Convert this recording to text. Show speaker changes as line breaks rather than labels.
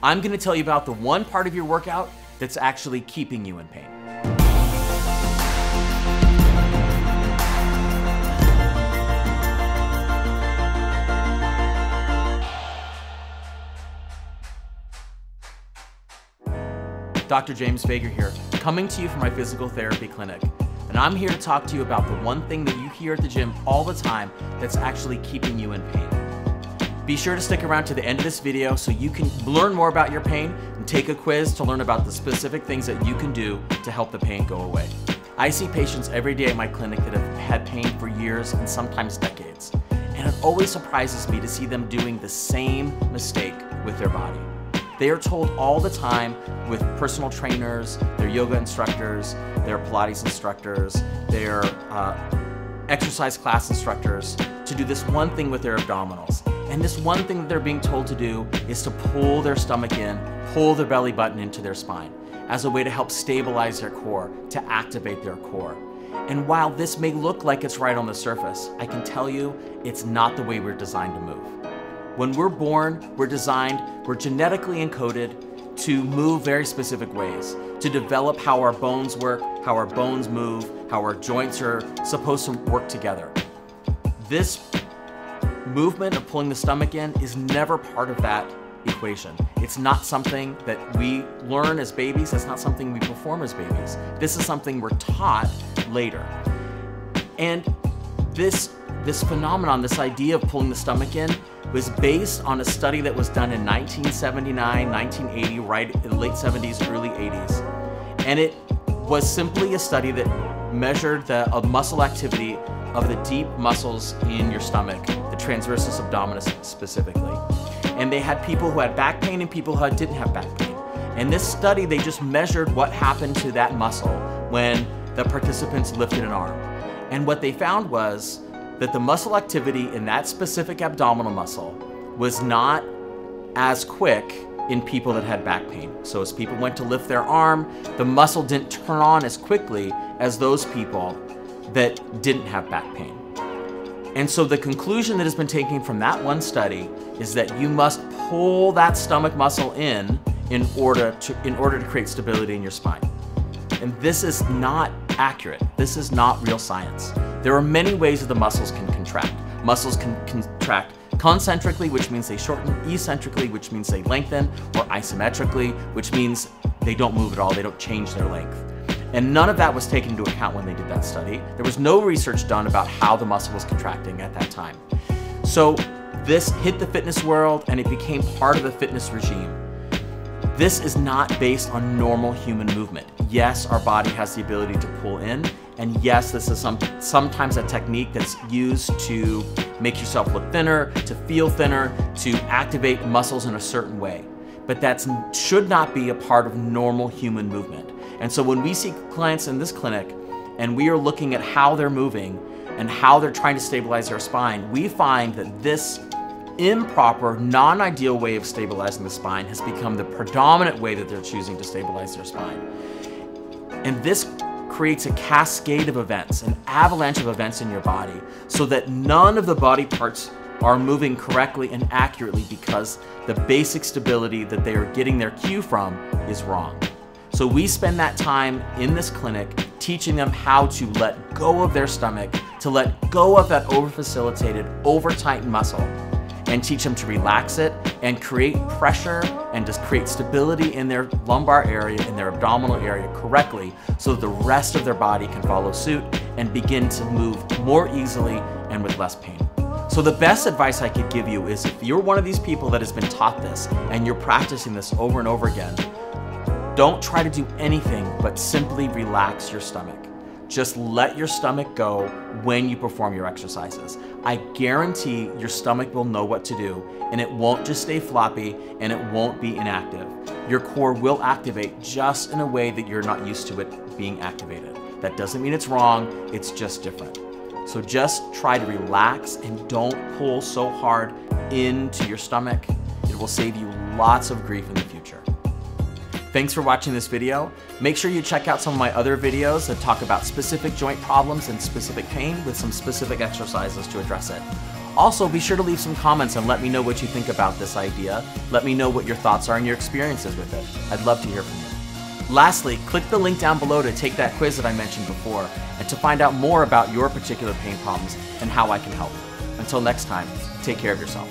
I'm gonna tell you about the one part of your workout that's actually keeping you in pain. Dr. James Vegher here, coming to you from my physical therapy clinic. And I'm here to talk to you about the one thing that you hear at the gym all the time that's actually keeping you in pain. Be sure to stick around to the end of this video so you can learn more about your pain and take a quiz to learn about the specific things that you can do to help the pain go away. I see patients every day at my clinic that have had pain for years and sometimes decades. And it always surprises me to see them doing the same mistake with their body. They are told all the time with personal trainers, their yoga instructors, their Pilates instructors, their exercise class instructors to do this one thing with their abdominals. And this one thing that they're being told to do is to pull their stomach in, pull their belly button into their spine as a way to help stabilize their core, to activate their core. And while this may look like it's right on the surface, I can tell you it's not the way we're designed to move. When we're born, we're genetically encoded to move very specific ways, to develop how our bones work, how our bones move, how our joints are supposed to work together. This movement of pulling the stomach in is never part of that equation. It's not something that we learn as babies. It's not something we perform as babies. This is something we're taught later. And this phenomenon, this idea of pulling the stomach in, was based on a study that was done in 1979, 1980, right in the late 70s, early 80s. And it was simply a study that measured the muscle activity of the deep muscles in your stomach, the transversus abdominis specifically. And they had people who had back pain and people who didn't have back pain. And this study, they just measured what happened to that muscle when the participants lifted an arm. And what they found was that the muscle activity in that specific abdominal muscle was not as quick in people that had back pain. So as people went to lift their arm, the muscle didn't turn on as quickly as those people that didn't have back pain. And so the conclusion that has been taken from that one study is that you must pull that stomach muscle in order to create stability in your spine. And this is not accurate. This is not real science. There are many ways that the muscles can contract. Muscles can contract concentrically, which means they shorten, eccentrically, which means they lengthen, or isometrically, which means they don't move at all, they don't change their length. And none of that was taken into account when they did that study. There was no research done about how the muscle was contracting at that time. So this hit the fitness world and it became part of the fitness regime. This is not based on normal human movement. Yes, our body has the ability to pull in, and yes, this is sometimes a technique that's used to make yourself look thinner, to feel thinner, to activate muscles in a certain way. But that should not be a part of normal human movement. And so when we see clients in this clinic and we are looking at how they're moving and how they're trying to stabilize their spine, we find that this improper, non-ideal way of stabilizing the spine has become the predominant way that they're choosing to stabilize their spine. And this creates a cascade of events, an avalanche of events in your body, so that none of the body parts are moving correctly and accurately because the basic stability that they are getting their cue from is wrong. So we spend that time in this clinic teaching them how to let go of their stomach, to let go of that over-facilitated, over-tightened muscle, and teach them to relax it and create pressure and just create stability in their lumbar area, in their abdominal area correctly so that the rest of their body can follow suit and begin to move more easily and with less pain. So the best advice I could give you is if you're one of these people that has been taught this and you're practicing this over and over again, don't try to do anything but simply relax your stomach. Just let your stomach go when you perform your exercises. I guarantee your stomach will know what to do, and it won't just stay floppy and it won't be inactive. Your core will activate just in a way that you're not used to it being activated. That doesn't mean it's wrong, it's just different. So just try to relax and don't pull so hard into your stomach. It will save you lots of grief in the future. Thanks for watching this video. Make sure you check out some of my other videos that talk about specific joint problems and specific pain with some specific exercises to address it. Also, be sure to leave some comments and let me know what you think about this idea. Let me know what your thoughts are and your experiences with it. I'd love to hear from you. Lastly, click the link down below to take that quiz that I mentioned before and to find out more about your particular pain problems and how I can help. Until next time, take care of yourself.